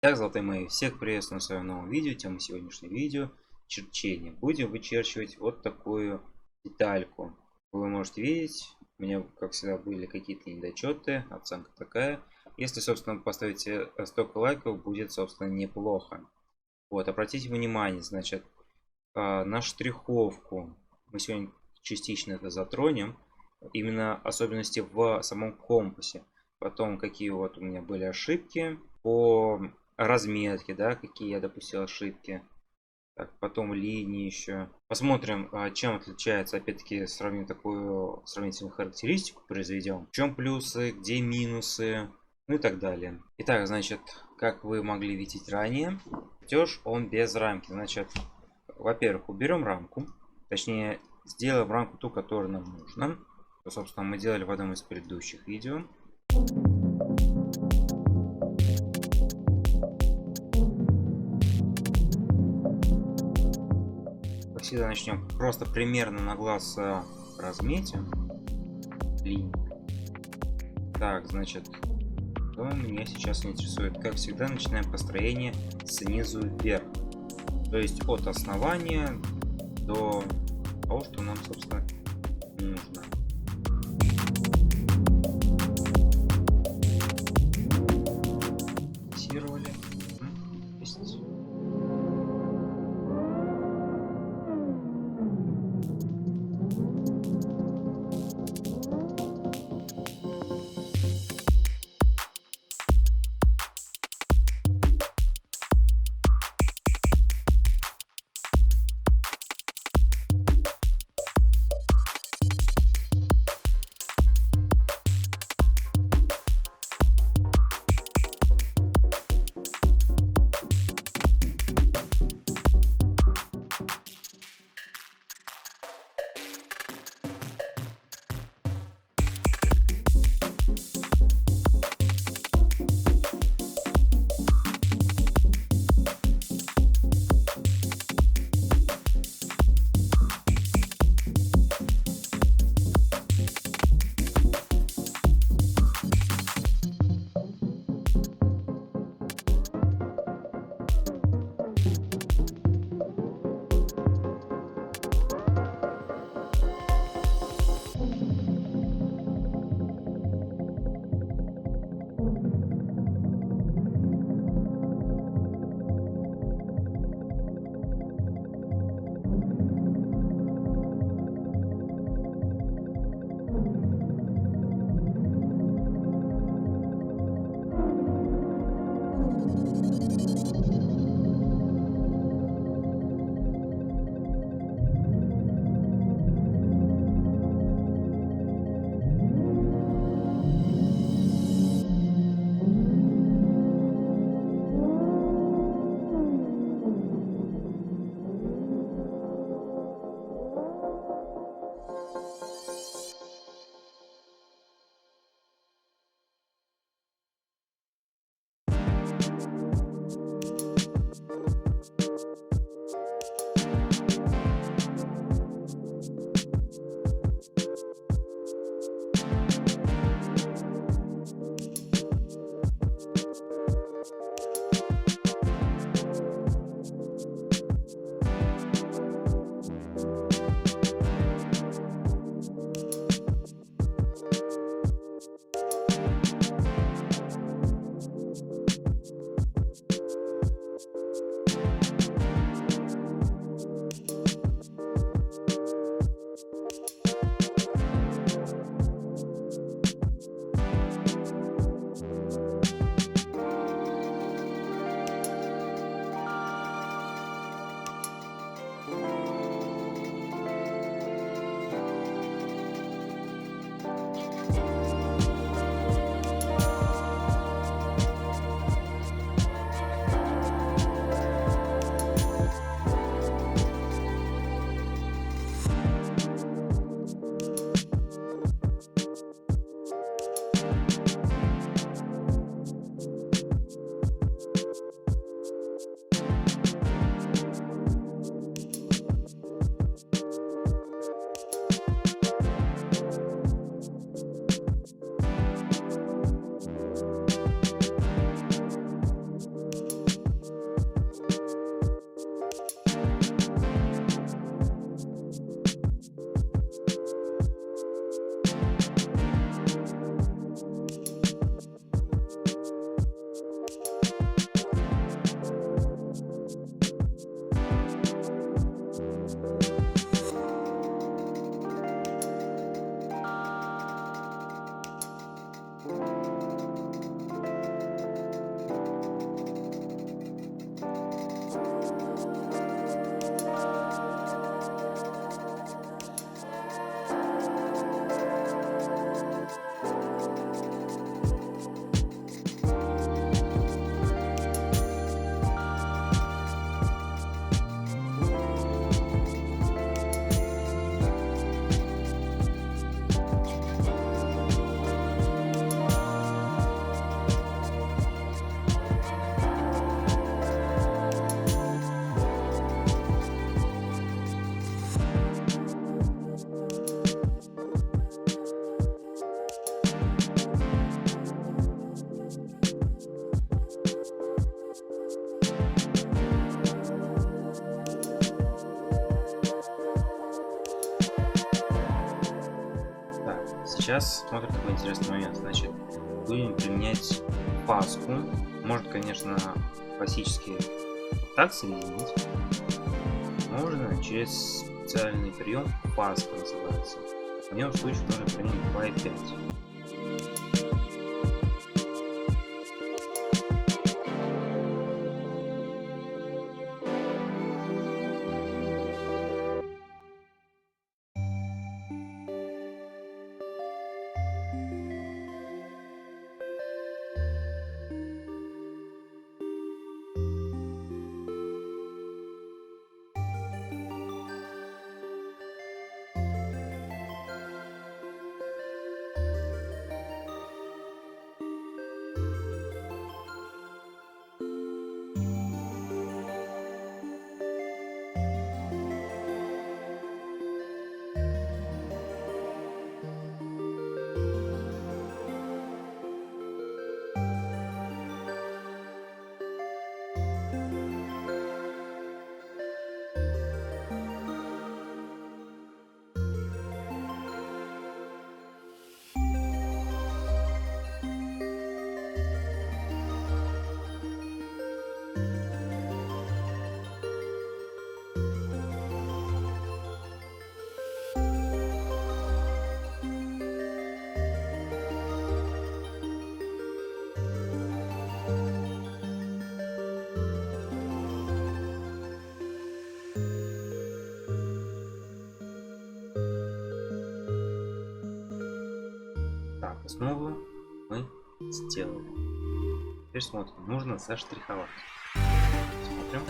Так, золотые мои, всех приветствую на своем новом видео. Тема сегодняшнего видео — черчение. Будем вычерчивать вот такую детальку. Вы можете видеть, у меня, как всегда, были какие-то недочеты, оценка такая. Если, собственно, поставите столько лайков, будет, собственно, неплохо. Вот, обратите внимание, значит, на штриховку. Мы сегодня частично это затронем. Именно особенности в самом компасе. Потом, какие вот у меня были ошибки по разметки, да, какие я допустил ошибки. Так, потом линии еще. Посмотрим, чем отличается, опять-таки, сравним такую сравнительную характеристику, произведем. В чем плюсы, где минусы, ну и так далее. Итак, значит, как вы могли видеть ранее, чертеж он без рамки. Значит, во-первых, уберем рамку, точнее, сделаем рамку ту, которую нам нужно. Что, собственно, мы делали в одном из предыдущих видео. Всегда начнем просто примерно на глаз разметим линии. Так, значит, что меня сейчас интересует? Как всегда, начинаем построение снизу вверх. То есть от основания до того, что нам, собственно, нужно. Фиксировали. Есть. сейчас смотрим такой интересный момент. Значит, будем применять фаску. Можно, конечно, классически так соединить. Можно через специальный прием, фаска называется. В нем случае нужно применить 2,5. Так, основу мы сделали. Теперь смотрим, нужно заштриховать. Смотрим.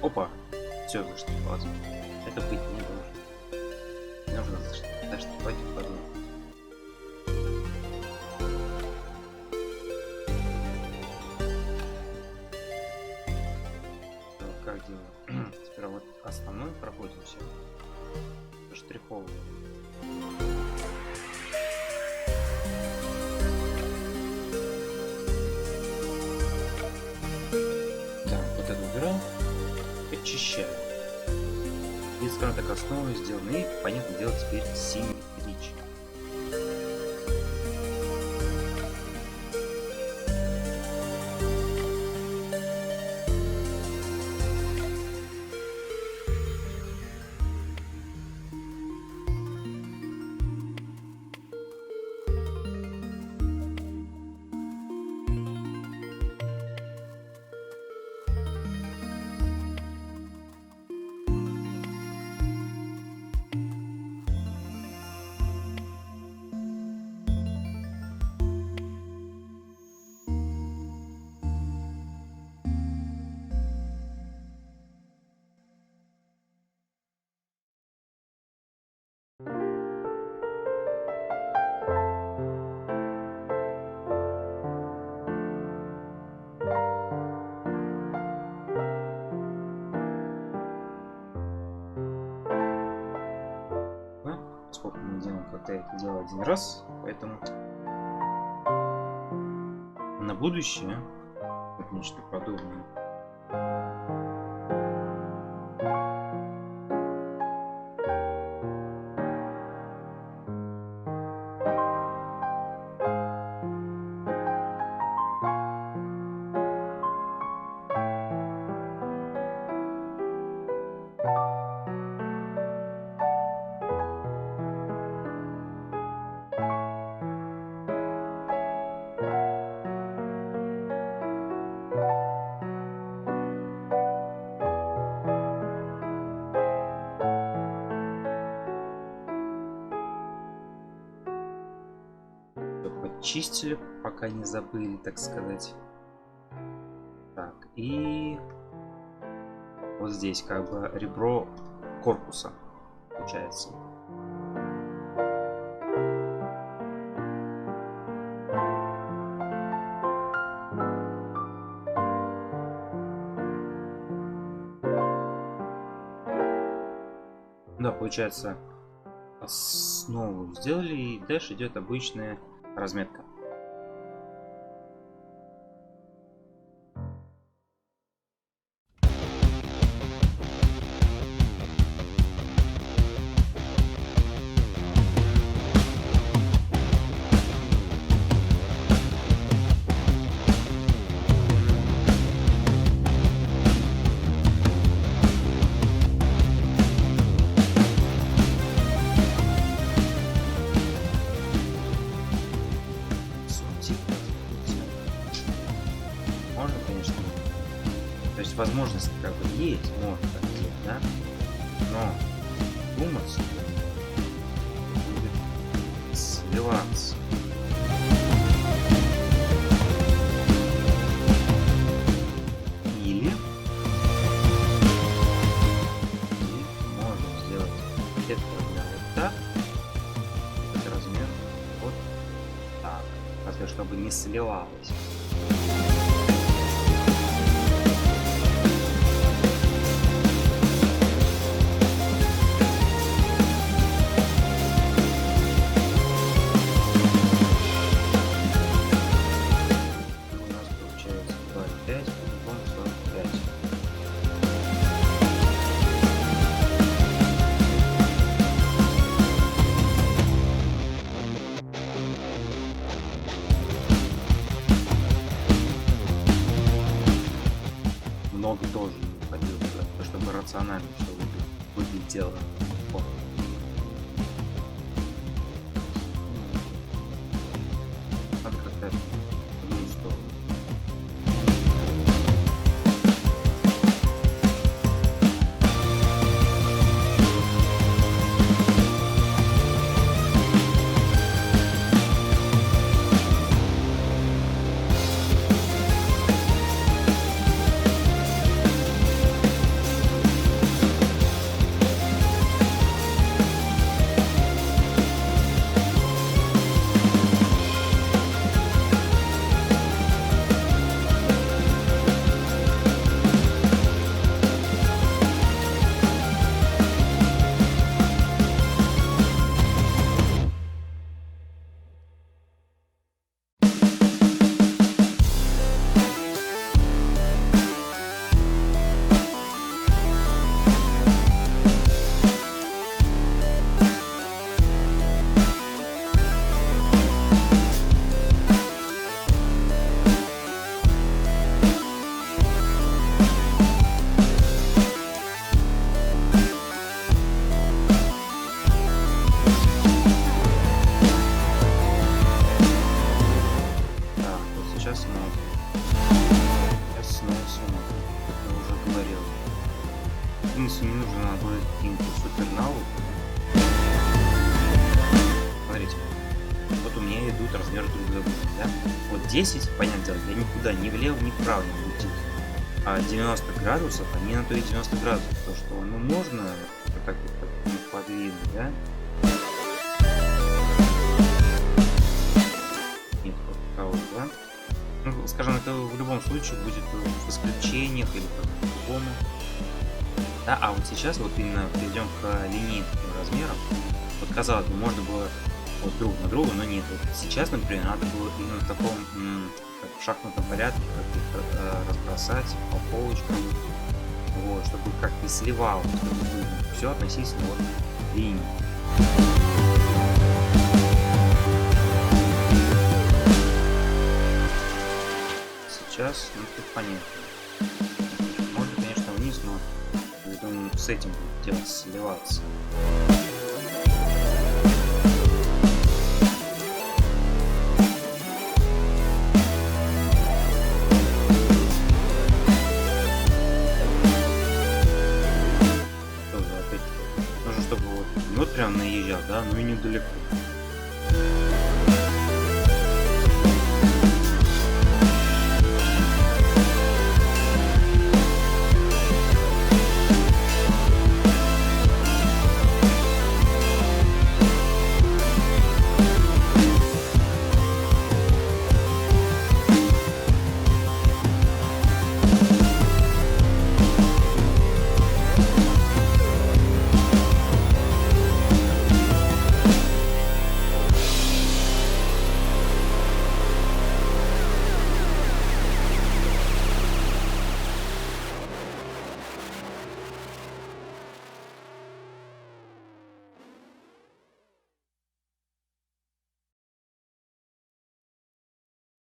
Опа! Все заштриховать. Это быть не должно. Нужно заштриховать в одну. Как делаем? Теперь вот основной проходимся. Заштриховываем. Очищаем. И скажем так, основу сделаны. И, понятное дело, теперь симметрично. Сколько мы делаем, когда это делал один раз, поэтому на будущее вот нечто подобное. Чистили, пока не забыли, так сказать. Так, и вот здесь как бы ребро корпуса получается. Да, получается, основу сделали, и дальше идет обычная разметка. То есть возможность как бы есть, можно так делать, да? Но думаться будет сливаться. Или можно сделать этот размер вот так, этот размер вот так. Просто чтобы не сливалось. У нас получается 2,5, по-другому 45. Много тоже не уходило, чтобы рационально все выглядело. Вот. Надо как-то в одну сторону. Так, вот сейчас смотрим. Сейчас снова смотрим. Как я уже говорил. В принципе, не нужно обладать каким-то супер навыком. Смотрите. Вот у меня идут размеры друг за другом, да? Вот 10, понятное дело, я никуда ни влево, ни вправо не буду идти. А 90 градусов, они на то и 90 градусов. То, что ну, можно вот так вот подвинуть, да? Нет, вот такого, да? Ну, скажем, это в любом случае будет в исключениях или по-другому. Да, а вот сейчас вот именно перейдем к линейным размерам. Вот казалось бы, можно было вот друг на друга, но нет. Вот сейчас, например, надо было именно в таком как в шахматном порядке как их разбросать по полочкам, вот, чтобы как-то сливалось, чтобы все относительно вот линий. Сейчас, ну тут понятно. Можно, конечно, вниз, но я думаю, с этим будет делать сливаться. Тоже опять нужно, чтобы вот прям наезжал, да, ну и недалеко.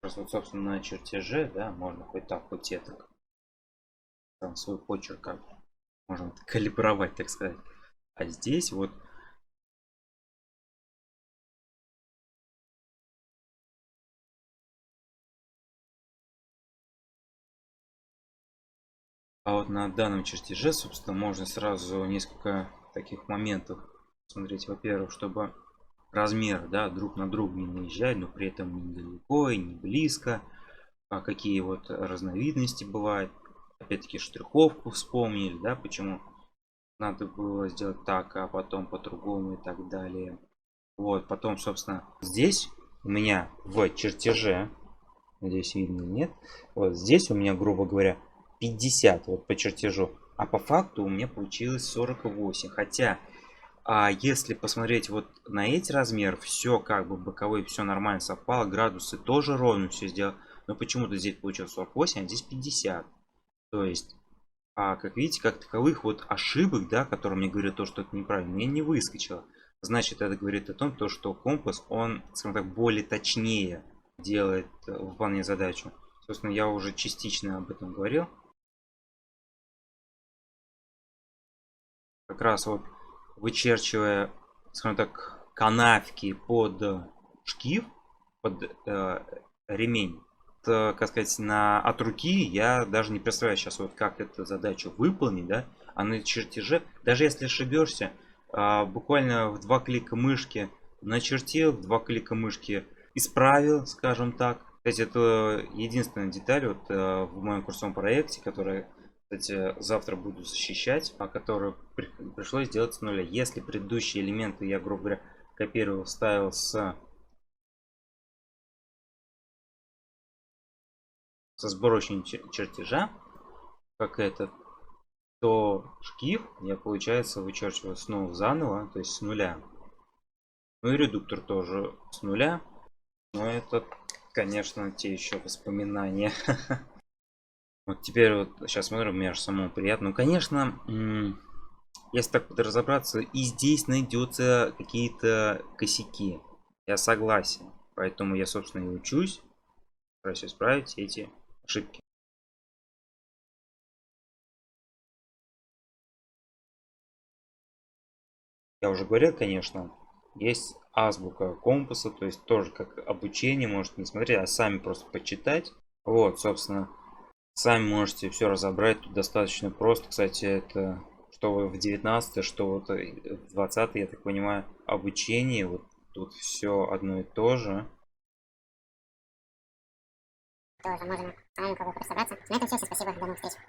Просто вот, собственно, на чертеже, да, можно хоть так, хоть так. Там свой почерк как можем калибровать, так сказать. А здесь вот А вот на данном чертеже, собственно, можно сразу несколько таких моментов смотреть. Во-первых, чтобы размеры, да, друг на друга не наезжать, но при этом не далеко и не близко. А какие вот разновидности бывают. Опять-таки штриховку вспомнили, да, почему надо было сделать так, а потом по-другому и так далее. Вот, потом, собственно, здесь у меня в чертеже, надеюсь, видно или нет, вот здесь у меня, грубо говоря, 50 вот по чертежу, а по факту у меня получилось 48. Хотя, если посмотреть вот на эти размеры, все как бы боковые, все нормально совпало, градусы тоже ровно все сделал, но почему-то здесь получилось 48, а здесь 50. То есть, как видите, как таковых вот ошибок, да, которые мне говорят то, что это неправильно, мне не выскочило. Значит, это говорит о том, то, что компас, он, скажем так, более точнее делает выполнение задачу. Собственно, я уже частично об этом говорил. Как раз вот вычерчивая, скажем так, канавки под шкив, под ремень, как сказать, от руки я даже не представляю сейчас, вот как эту задачу выполнить, да, а на чертеже, даже если ошибешься, буквально в 2 клика мышки начертил, в 2 клика мышки исправил, скажем так. Кстати, это единственная деталь вот в моем курсовом проекте, которая, кстати, завтра буду защищать, а которую пришлось сделать с нуля. Если предыдущие элементы я, грубо говоря, копировал, вставил со сборочным чертежа, как этот, то шкив я, получается, вычерчиваю снова заново, то есть с нуля. Ну и редуктор тоже с нуля. Но это, конечно, те еще воспоминания. Вот теперь вот сейчас смотрим, мне аж самому приятно. Ну, конечно, если так разобраться, и здесь найдется какие-то косяки. Я согласен. Поэтому я, собственно, и учусь. Стараюсь исправить эти ошибки. Я уже говорил, конечно, есть азбука компаса, то есть тоже как обучение, можете не смотреть, а сами просто почитать. Вот, собственно, сами можете все разобрать, тут достаточно просто. Кстати, это что в 19, что вот в 20, я так понимаю, обучение, вот тут все одно и то же. Тоже можем самому как бы разобраться. На этом все, спасибо, до новых встреч.